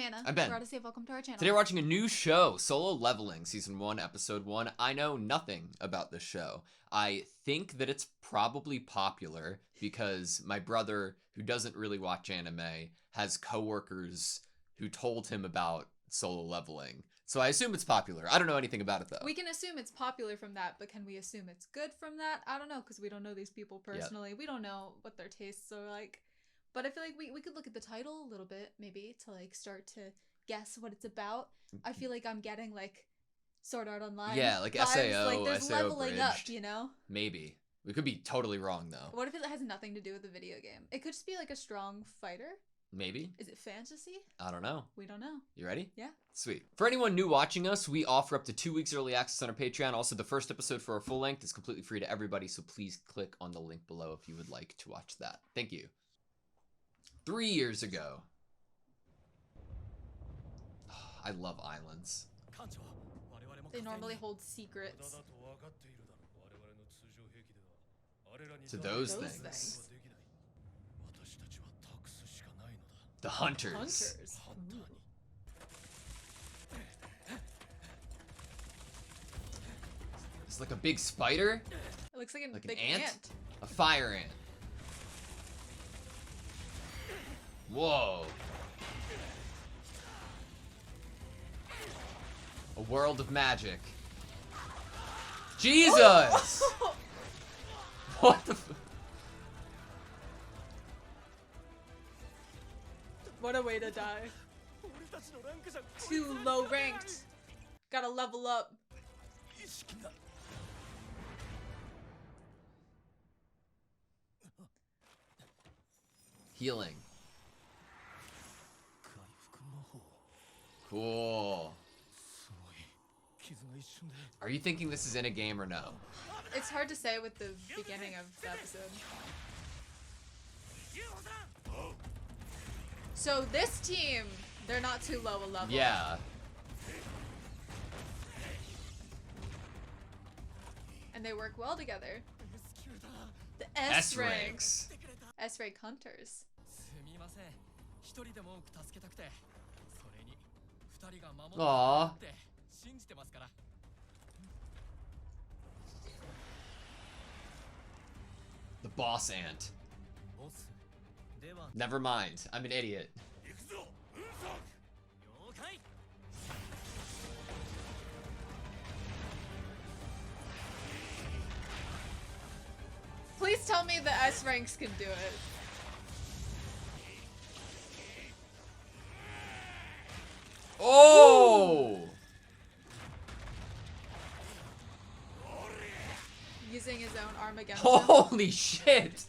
Anna. I'm Ben. We're AutoSave. Welcome to our channel. Today we're watching a new show, Solo Leveling, Season 1, Episode 1. I know nothing about this show. I think that it's probably popular because my brother, who doesn't really watch anime, has coworkers who told him about Solo Leveling. So I assume it's popular. I don't know anything about it, though. We can assume it's popular from that, but can we assume it's good from that? I don't know, because we don't know these people personally. Yep. We don't know what their tastes are like. But I feel like we could look at the title a little bit, maybe, to like start to guess what it's about. I feel like I'm getting like Sword Art Online. Yeah, like vibes. SAO, like there's SAO leveling bridged. up, you know? Maybe. We could be totally wrong, though. What if it has nothing to do with the video game? It could just be like a strong fighter. Maybe. Is it fantasy? I don't know. We don't know. You ready? Yeah. Sweet. For anyone new watching us, we offer up to 2 weeks early access on our Patreon. Also, the first episode for our full length is completely free to everybody, so please click on the link below if you would like to watch that. Thank you. 3 years ago. I love islands. They normally hold secrets. To those things. The hunters. It's like a big spider. It looks like a like big an ant? ant. A fire ant. Whoa. A world of magic. Jesus! Oh! What the f- What a way to die. Too low ranked. Gotta level up. Healing. Cool. Are you thinking this is in a game or no? It's hard to say with the beginning of the episode. So this team, they're not too low a level. Yeah. And they work well together. The S S ranks. S rank hunters. Aww. The boss ant. Never mind. I'm an idiot. Please tell me the S ranks can do it. Oh! Using his own arm against him. Holy shit!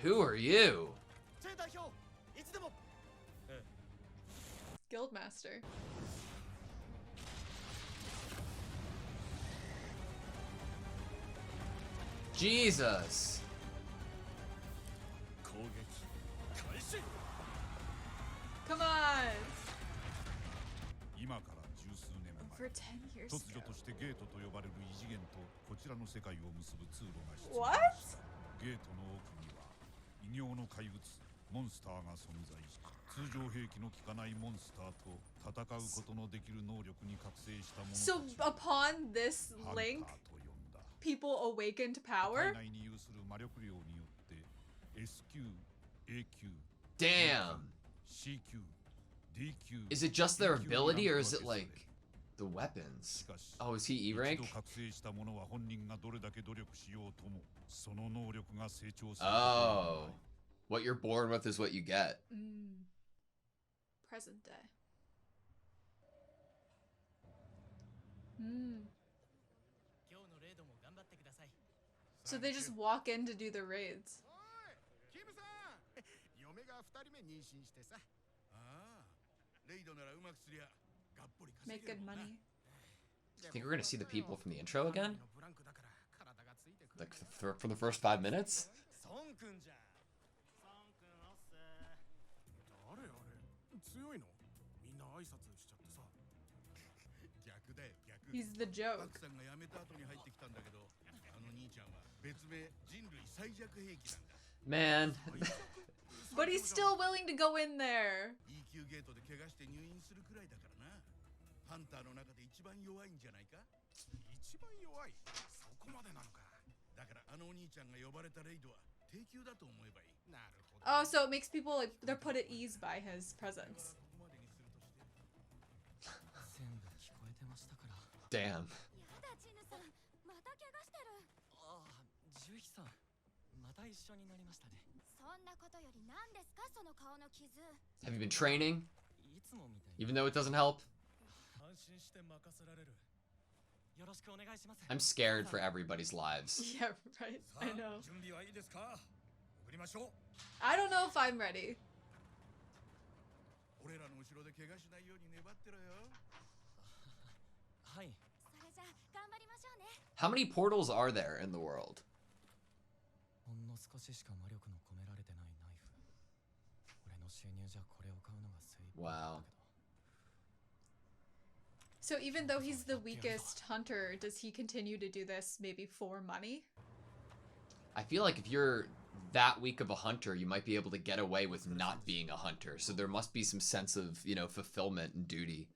Who are you? Guildmaster. Jesus. Come on! For 10 years ago. What? So upon this link, people awaken to power? Damn. Is it just their ability or is it like the weapons? Oh, is he E rank? Oh. What you're born with is what you get. Present day. So they just walk in to do the raids. Make good money. I think we're gonna see the people from the intro again? Like for the first 5 minutes? He's the joke. Man. But he's still willing to go in there. Oh, so it makes people like they're put at ease by his presence. Damn. Have you been training? Even though it doesn't help? I'm scared for everybody's lives. Yeah, right. I know. I don't know if I'm ready. How many portals are there in the world? Wow. So even though he's the weakest hunter, does he continue to do this maybe for money? I feel like if you're that weak of a hunter, you might be able to get away with not being a hunter. So there must be some sense of, you know, fulfillment and duty.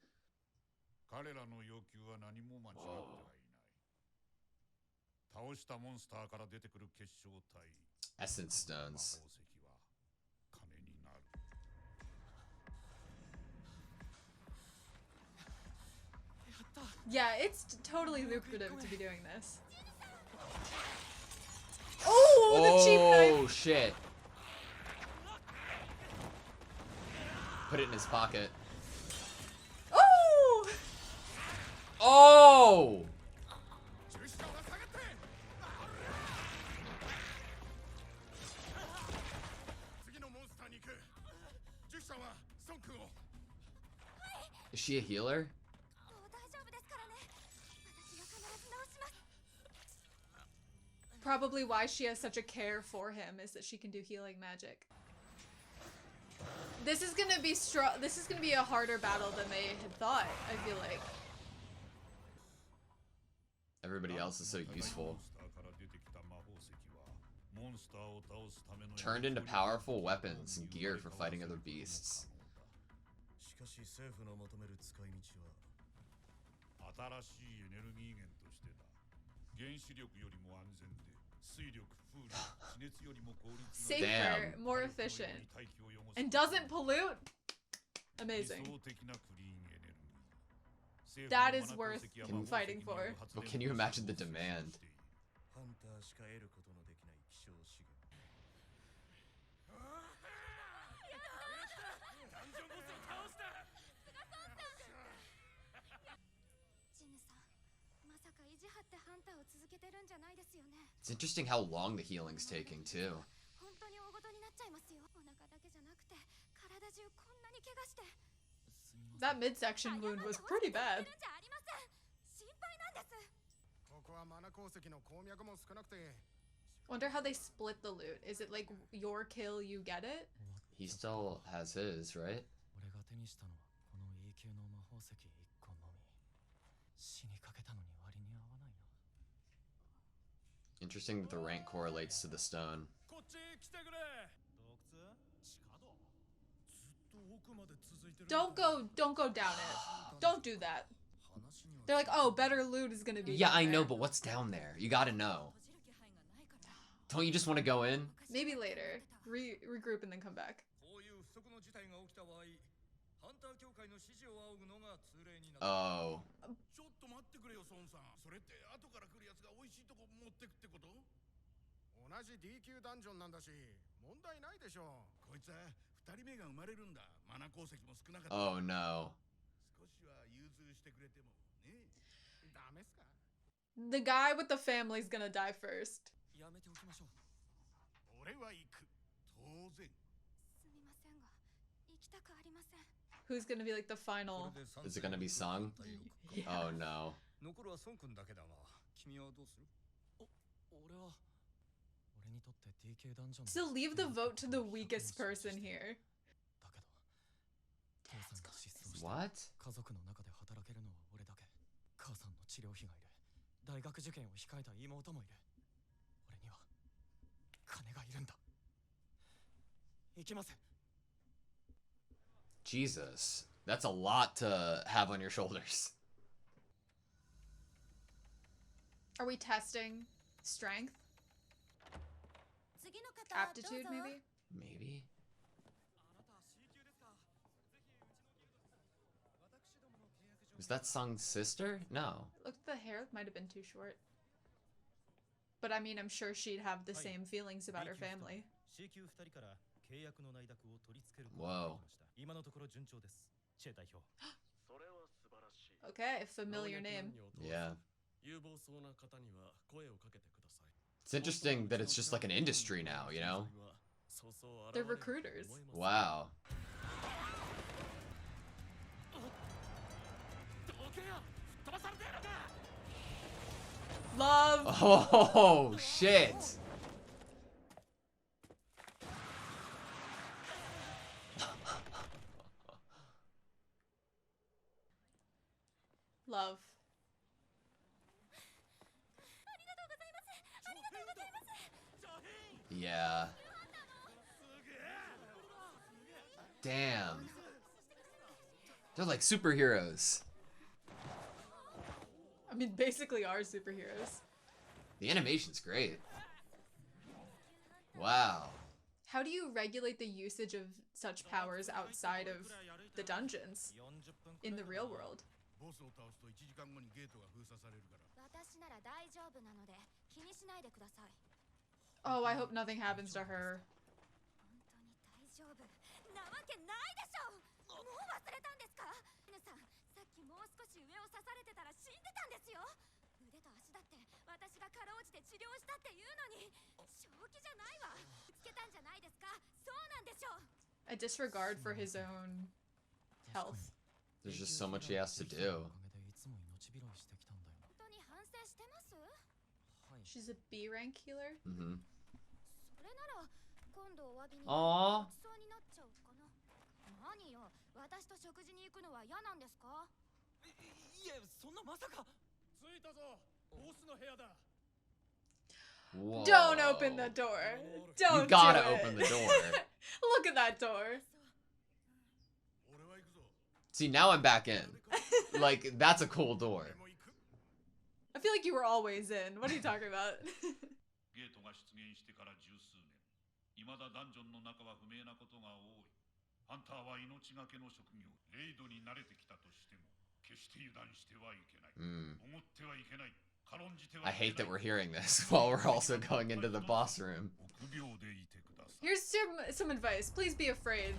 Essence stones. Yeah, it's totally lucrative to be doing this. Oh, the cheap knife! Oh, shit. Put it in his pocket. Oh! Oh! Is she a healer? Probably why she has such a care for him is that she can do healing magic. This is gonna be this is gonna be a harder battle than they had thought, I feel like. Everybody else is so useful. Turned into powerful weapons and gear for fighting other beasts. Safer, Damn. more efficient, and doesn't pollute. Amazing. That is worth fighting for. But can you imagine the demand? It's interesting how long the healing's taking, too. That midsection wound was pretty bad. Wonder how they split the loot. Is it like your kill, you get it? He still has his, right? Interesting that the rank correlates to the stone. Don't go down it. Don't do that. They're like, oh, better loot is gonna be Yeah, down I there. know, but what's down there? You gotta know. Don't you just want to go in? Maybe later. Regroup and then come back. Oh. Oh no. The guy with the family's gonna die first. Who's gonna be like the final? Is it gonna be Sung? Yeah. Oh no. So leave the vote to the weakest person here. What? Jesus, that's a lot to have on your shoulders. Are we testing strength? Aptitude, maybe? Maybe. Is that Sung's sister? No. Look, the hair might have been too short. But I mean, I'm sure she'd have the same feelings about her family. Whoa. Okay, familiar name. Yeah. It's interesting that it's just like an industry now, you know? They're recruiters. Wow. Love. Oh, shit. Love. Yeah. Damn. They're like superheroes. I mean, basically are superheroes. The animation's great. Wow. How do you regulate the usage of such powers outside of the dungeons in the real world? Oh, I hope nothing happens to her. A disregard for his own health. There's just so much he has to do. She's a B rank healer? Mm-hmm. Aww. Whoa. Don't open the door. Don't You gotta do it. open the door. Look at that door. See, now I'm back in. Like, that's a cool door. I feel like you were always in. What are you talking about? I hate that we're hearing this while we're also going into the boss room. Here's some advice. Please be afraid.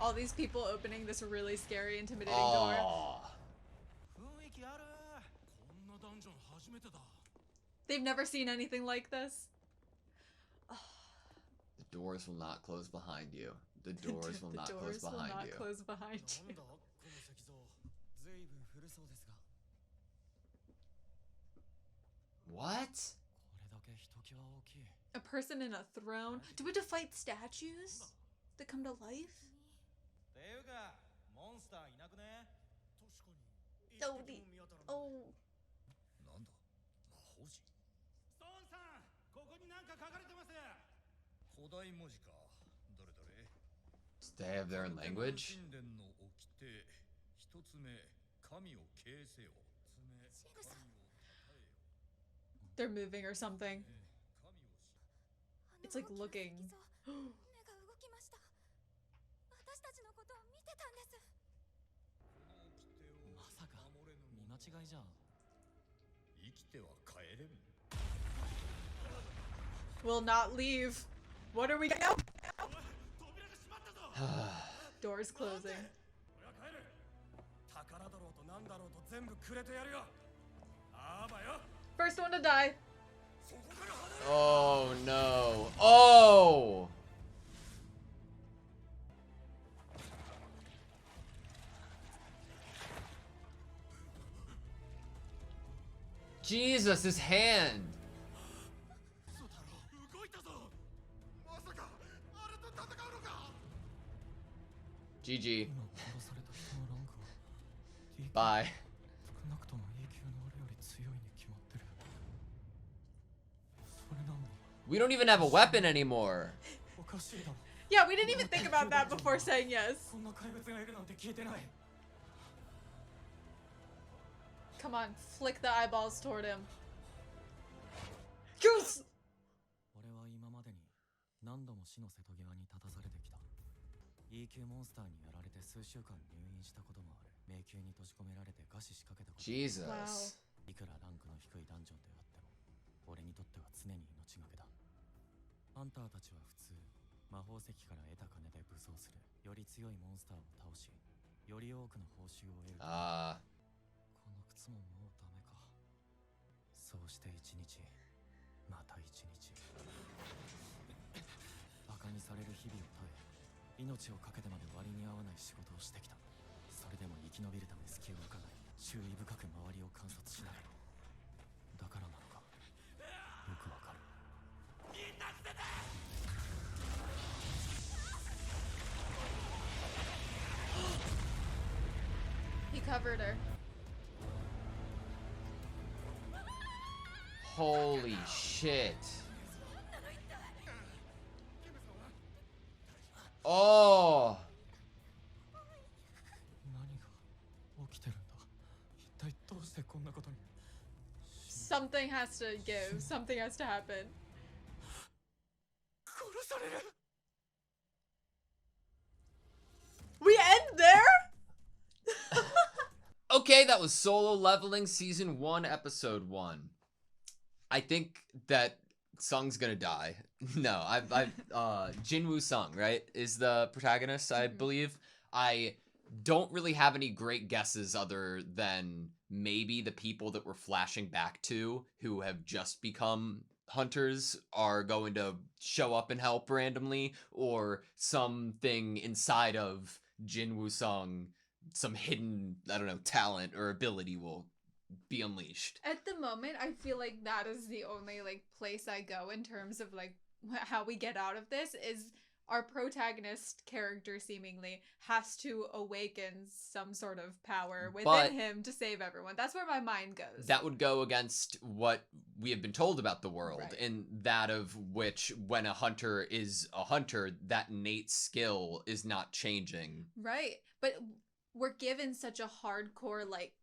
All these people opening this really scary, intimidating door. Aww. They've never seen anything like this. The doors will not close behind you. The doors will not close behind you. Close behind you. What? A person in a throne? Do we have to fight statues that come to life? Oh. Do they have their own language? They're moving or something. It's like looking. Will not leave. What are we gonna Doors closing. First one to die. Oh no. Oh! Jesus, his hand. GG. Bye. We don't even have a weapon anymore. Yeah, we didn't even think about that before saying yes. Come on, flick the eyeballs toward him. Goose! Jesus. Wow. いくらランクの低いダンジョンであっても俺にとっては常に命がけだ。ハンターたちは普通魔法石から得た金で武装するより強いモンスターを倒しより多くの報酬を得る。あこの靴ももうダメか。そうして一日また一日バカにされる日々を耐え命を懸けてまで割に合わない仕事をしてきた。それでも生き延びるため隙を置かない。注意深く周りを観察しない。だからなのかよくわかる。みんな捨てて。 He covered her. Holy shit. Oh. 何が起きてるんだ。一体どうしてこんなことに。 Something has to give. Something has to happen. 殺される。 We end there? Okay, that was Solo Leveling Season 1, Episode 1. I think that Sung's gonna die. No, Jinwoo Sung, right, is the protagonist, I believe. I don't really have any great guesses other than maybe the people that we're flashing back to who have just become hunters are going to show up and help randomly, or something inside of Jinwoo Sung, some hidden, I don't know, talent or ability will be unleashed. At the moment, I feel like that is the only like place I go in terms of like how we get out of this is our protagonist character seemingly has to awaken some sort of power within him to save everyone. That's where my mind goes. That would go against what we have been told about the world, Right. in that of which when a hunter is a hunter, that innate skill is not changing. Right. But we're given such a hardcore, like,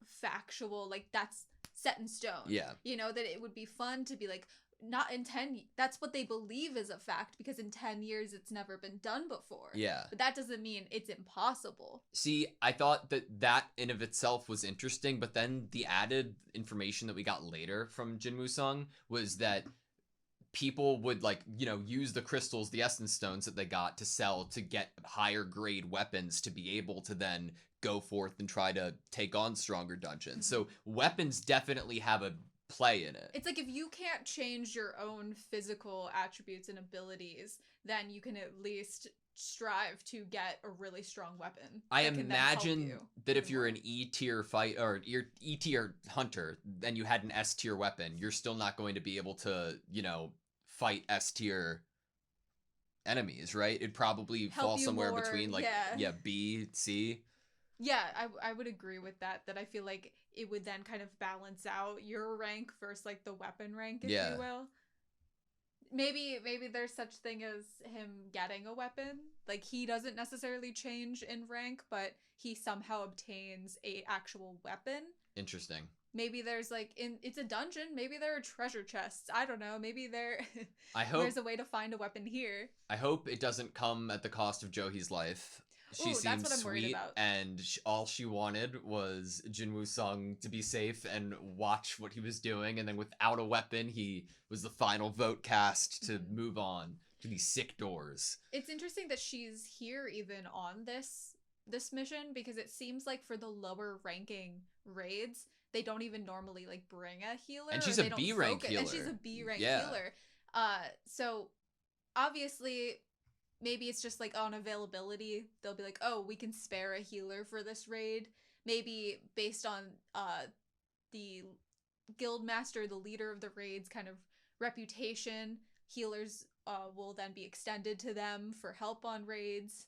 factual, like, that's set in stone. Yeah. You know, that it would be fun to be like, not in 10, that's what they believe is a fact, because in 10 years it's never been done before. Yeah. But that doesn't mean it's impossible. See, I thought that in of itself was interesting, but then the added information that we got later from Jinwoo Sung was that people would, like, you know, use the crystals, the essence stones that they got to sell to get higher grade weapons to be able to then go forth and try to take on stronger dungeons. So weapons definitely have a play in it. It's like if you can't change your own physical attributes and abilities, then you can at least strive to get a really strong weapon. I that can then help imagine you that if you're more. an E-tier fight or you're E-tier hunter, then you had an S-tier weapon, you're still not going to be able to, you know, fight S-tier enemies, right? It'd probably Help fall you somewhere more, between, like, yeah. B, C. Yeah, I would agree with that I feel like it would then kind of balance out your rank versus like the weapon rank, if Yeah. you will. Maybe there's such thing as him getting a weapon. Like, he doesn't necessarily change in rank, but he somehow obtains a actual weapon. Interesting. Maybe there's like it's a dungeon, maybe there are treasure chests. I don't know. Maybe I hope there's a way to find a weapon here. I hope it doesn't come at the cost of Johi's life. She Ooh, that's seems what I'm worried sweet, about. and all she wanted was Jinwoo Sung to be safe and watch what he was doing, and then without a weapon, he was the final vote cast to move on to these sick doors. It's interesting that she's here even on this mission, because it seems like for the lower ranking raids, they don't even normally like bring a healer. And she's or a they don't B rank focus- healer. And she's a B rank Yeah. healer. So obviously maybe it's just like on availability, they'll be like, oh, we can spare a healer for this raid. Maybe based on the Guildmaster, the leader of the raids, kind of reputation. Healers will then be extended to them for help on raids.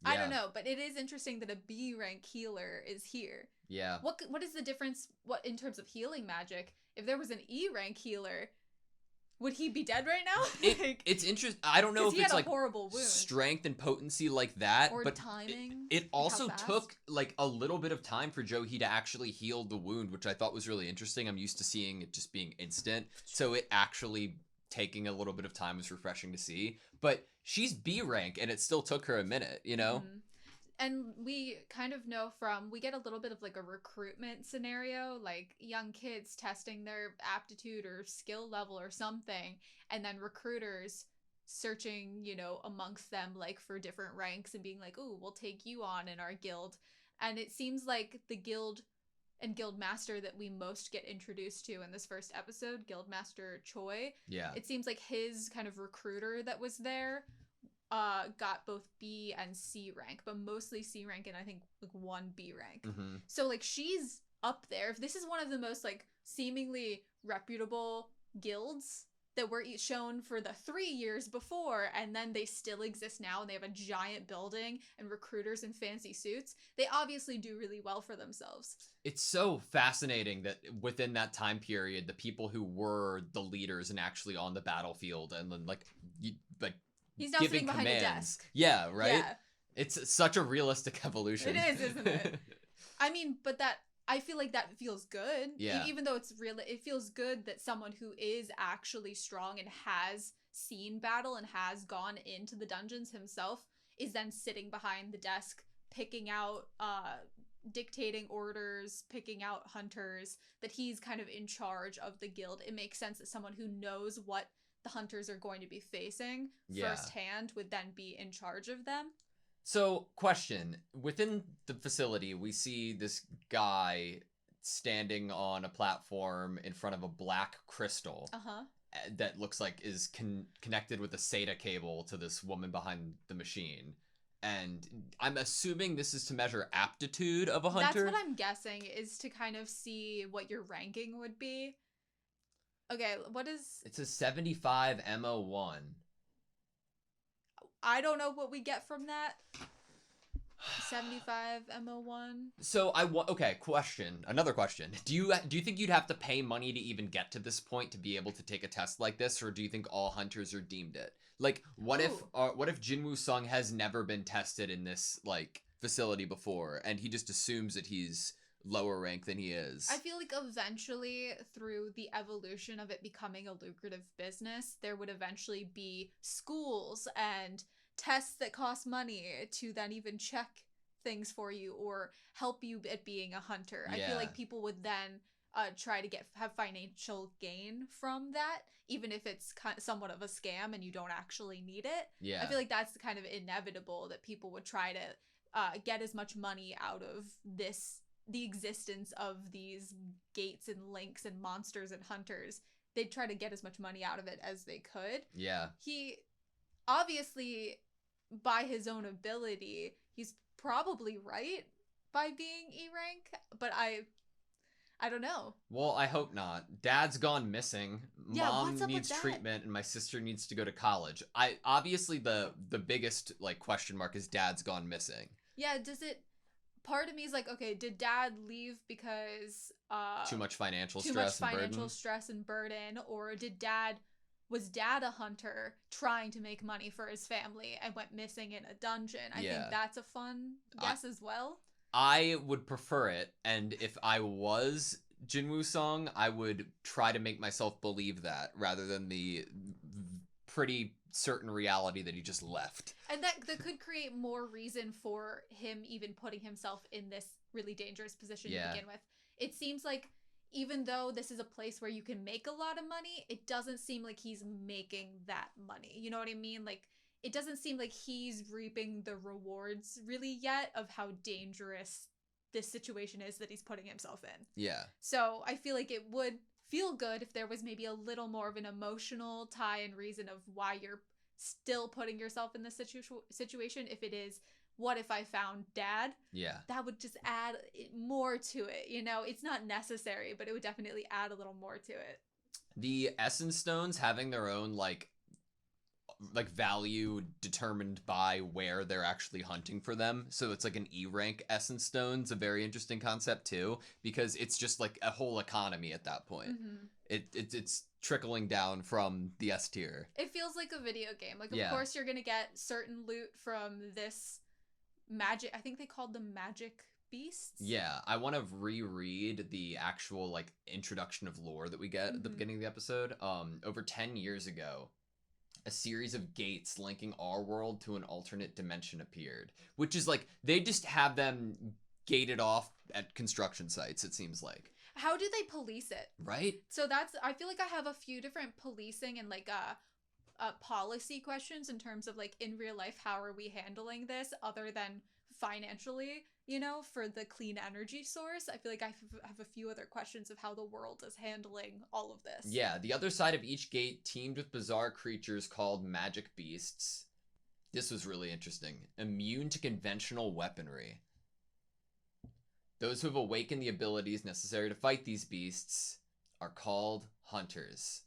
Yeah. I don't know, but it is interesting that a B rank healer is here. Yeah. What is the difference in terms of healing magic? If there was an E rank healer, would he be dead right now? It's interesting. I don't know if it's like horrible wound. Strength and potency like that, or but timing. It also took like a little bit of time for Johi to actually heal the wound, which I thought was really interesting. I'm used to seeing it just being instant, so it actually taking a little bit of time was refreshing to see. But she's B rank, and it still took her a minute, you know. Mm-hmm. And we kind of know we get a little bit of like a recruitment scenario, like young kids testing their aptitude or skill level or something, and then recruiters searching, you know, amongst them like for different ranks and being like, "Ooh, we'll take you on in our guild." And it seems like the guild and guildmaster that we most get introduced to in this first episode, Guildmaster Choi. Yeah. It seems like his kind of recruiter that was there got both B and C rank, but mostly C rank and I think like 1 B rank. Mm-hmm. So like she's up there. If this is one of the most like seemingly reputable guilds that were shown for the 3 years before, and then they still exist now and they have a giant building and recruiters in fancy suits, they obviously do really well for themselves. It's so fascinating that within that time period, the people who were the leaders and actually on the battlefield and then like he's now giving sitting behind commands. a desk. Yeah, right? Yeah. It's such a realistic evolution. It is, isn't it? I mean, but I feel like that feels good. Yeah. Even though it's real, it feels good that someone who is actually strong and has seen battle and has gone into the dungeons himself is then sitting behind the desk, picking out, dictating orders, picking out hunters, that he's kind of in charge of the guild. It makes sense that someone who knows what the hunters are going to be facing firsthand would then be in charge of them. So, question. Within the facility, we see this guy standing on a platform in front of a black crystal that looks like is connected with a SATA cable to this woman behind the machine. And I'm assuming this is to measure aptitude of a hunter. That's what I'm guessing, is to kind of see what your ranking would be. Okay, what is... It's a 75 MO1. I don't know what we get from that. 75 MO1. So okay, question. Another question. Do you think you'd have to pay money to even get to this point to be able to take a test like this, or do you think all hunters are deemed it? Like, what if Jinwoo Sung has never been tested in this like facility before, and he just assumes that he's lower rank than he is? I feel like eventually, through the evolution of it becoming a lucrative business, there would eventually be schools and tests that cost money to then even check things for you or help you at being a hunter. I feel like people would then try to have financial gain from that, even if it's somewhat of a scam and you don't actually need it. Yeah. I feel like that's kind of inevitable, that people would try to get as much money out of the existence of these gates and links and monsters and hunters. They'd try to get as much money out of it as they could. Yeah. He obviously, by his own ability, he's probably right by being E rank, but I don't know. Well, I hope not. Dad's gone missing. Yeah, Mom what's up needs with that? treatment, and my sister needs to go to college. Obviously the biggest like question mark is Dad's gone missing. Yeah, part of me is like, okay, did Dad leave because too much financial stress and burden, or was Dad a hunter trying to make money for his family and went missing in a dungeon? I think that's a fun guess as well. I would prefer it, and if I was Jinwoo Sung, I would try to make myself believe that rather than the pretty certain reality that he just left. And that could create more reason for him even putting himself in this really dangerous position to begin with. It seems like even though this is a place where you can make a lot of money, it doesn't seem like he's making that money. You know what I mean? Like, it doesn't seem like he's reaping the rewards really yet of how dangerous this situation is that he's putting himself in. Yeah. So I feel like it would feel good if there was maybe a little more of an emotional tie and reason of why you're still putting yourself in this situation, if it is what if I found dad? Yeah. That would just add more to it, you know? It's not necessary, but it would definitely add a little more to it. The essence stones having their own like value determined by where they're actually hunting for them. So it's like an E rank essence stone's a very interesting concept too, because it's just like a whole economy at that point. Mm-hmm. It's trickling down from the S tier. It feels like a video game. Like, of Yeah. course, you're gonna get certain loot from this magic. I think they called them magic beasts. Yeah, I want to reread the actual like introduction of lore that we get at the beginning of the episode. Over 10 years ago, a series of gates linking our world to an alternate dimension appeared, which is like they just have them gated off at construction sites, it seems like. How do they police it? Right? So I feel like I have a few different policing and like policy questions in terms of like in real life, how are we handling this other than financially, you know, for the clean energy source. I feel like I have a few other questions of how the world is handling all of this. Yeah, the other side of each gate teamed with bizarre creatures called magic beasts. This was really interesting. Immune to conventional weaponry. Those who have awakened the abilities necessary to fight these beasts are called hunters.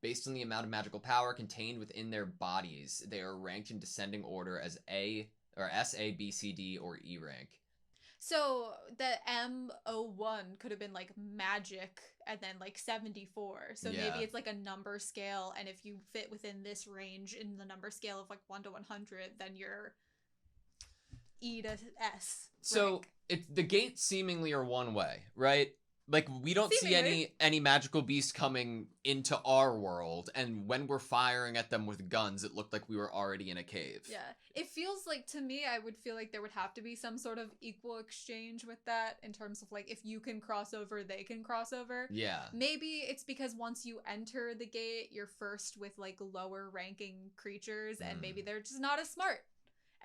Based on the amount of magical power contained within their bodies, they are ranked in descending order as A or S, A, B, C, D, or E rank. So the M01 could have been like magic and then like 74. So Yeah. maybe it's like a number scale, and if you fit within this range in the number scale of like 1 to 100, then you're E to S. So rank. the gates seemingly are one way, right? Like we don't see any magical beast coming into our world, and when we're firing at them with guns, it looked like we were already in a cave. Yeah. It feels like, to me, I would feel like there would have to be some sort of equal exchange with that in terms of like if you can cross over, they can cross over. Yeah. Maybe it's because once you enter the gate, you're first with like lower ranking creatures, and maybe they're just not as smart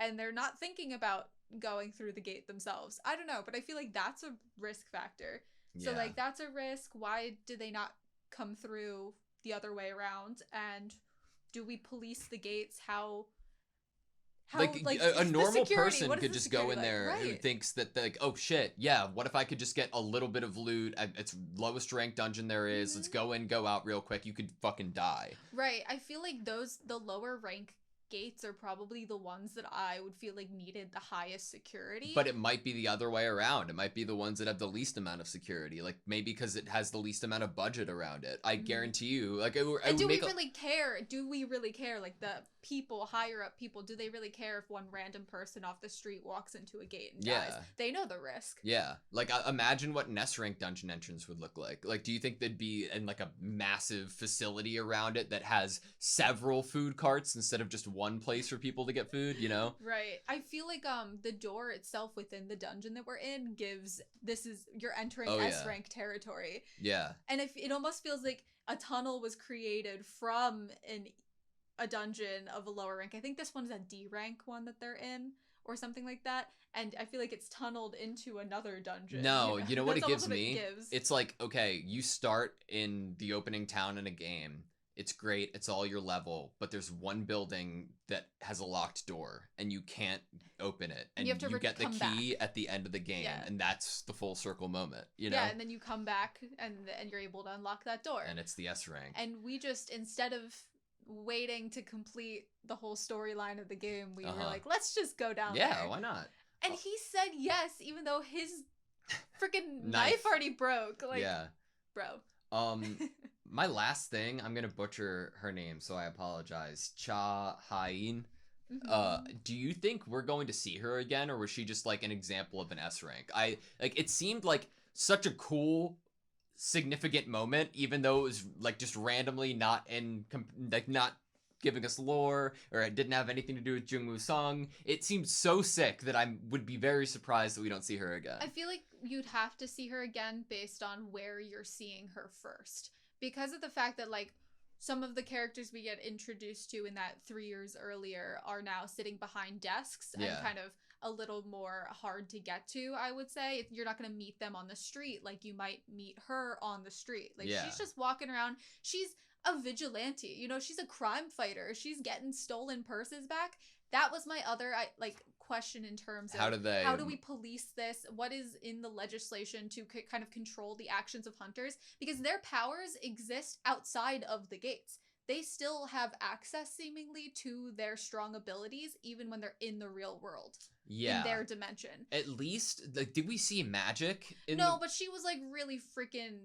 and they're not thinking about going through the gate themselves. I don't know, but I feel like that's a risk factor. So, like, that's a risk. Why do they not come through the other way around? And do we police the gates? How like a normal person could just go in like? there who thinks that, like, oh, shit, yeah, what if I could just get a little bit of loot? It's lowest ranked dungeon there is. Let's go in, go out real quick. You could fucking die. Right. I feel like the lower rank gates are probably the ones that I would feel like needed the highest security. But it might be the other way around. It might be the ones that have the least amount of security. Like maybe because it has the least amount of budget around it. I guarantee you. Like, do we really care? Do we really care? Like the people, higher up people, do they really care if one random person off the street walks into a gate and dies? They know the risk. Yeah. Like imagine what an S rank dungeon entrance would look like. Like, do you think they'd be in like a massive facility around it that has several food carts instead of just one place for people to get food, you know? Right. I feel like the door itself within the dungeon that we're in gives you're entering S rank territory. Yeah. And it almost feels like a tunnel was created from a dungeon of a lower rank. I think this one's a D rank one that they're in or something like that. And I feel like it's tunneled into another dungeon. No, you know what it gives what me? It gives. It's like, okay, you start in the opening town in a game. It's great. It's all your level, but there's one building that has a locked door and you can't open it. And you get the key at the end of the game. Yeah. And that's the full circle moment, you know? Yeah, and then you come back and you're able to unlock that door. And it's the S rank. And we just, instead of waiting to complete the whole storyline of the game, we were like, let's just go down there. Yeah, why not? And he said yes, even though his freaking knife already broke. Like, bro. My last thing, I'm gonna butcher her name, so I apologize. Cha Hain. Do you think we're going to see her again, or was she just like an example of an S rank? It seemed like such a cool, significant moment, even though it was like just randomly not giving us lore, or it didn't have anything to do with Jungwoo Sung. It seemed so sick that I would be very surprised that we don't see her again. I feel like you'd have to see her again based on where you're seeing her first. Because of the fact that, like, some of the characters we get introduced to in that 3 years earlier are now sitting behind desks and kind of a little more hard to get to, I would say. You're not going to meet them on the street like you might meet her on the street. Like, she's just walking around. She's a vigilante. You know, she's a crime fighter. She's getting stolen purses back. That was my other, question in terms of how do we police this? What is in the legislation to kind of control the actions of hunters? Because their powers exist outside of the gates. They still have access seemingly to their strong abilities even when they're in the real world. Yeah. In their dimension. At least, like, did we see magic? But she was like really freaking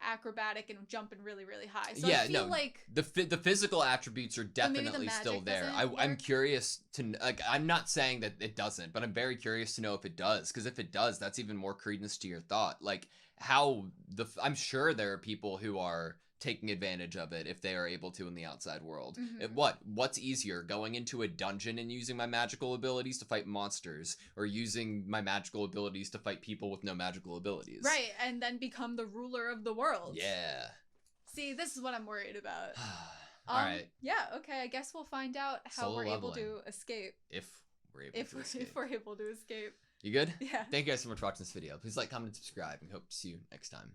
acrobatic and jumping really, really high. So yeah, I feel no, like the physical attributes are definitely still there. I'm curious to, like, I'm not saying that it doesn't, but I'm very curious to know if it does, because if it does, that's even more credence to your thought. Like, I'm sure there are people who are taking advantage of it if they are able to in the outside world. What's easier, going into a dungeon and using my magical abilities to fight monsters, or using my magical abilities to fight people with no magical abilities? Right, and then become the ruler of the world. Yeah. See, this is what I'm worried about. All right. Yeah, okay, I guess we'll find out how Solo we're able leveling. to escape. If we're able to escape. You good? You good? Yeah. Thank you guys so much for watching this video. Please like, comment, and subscribe, and hope to see you next time.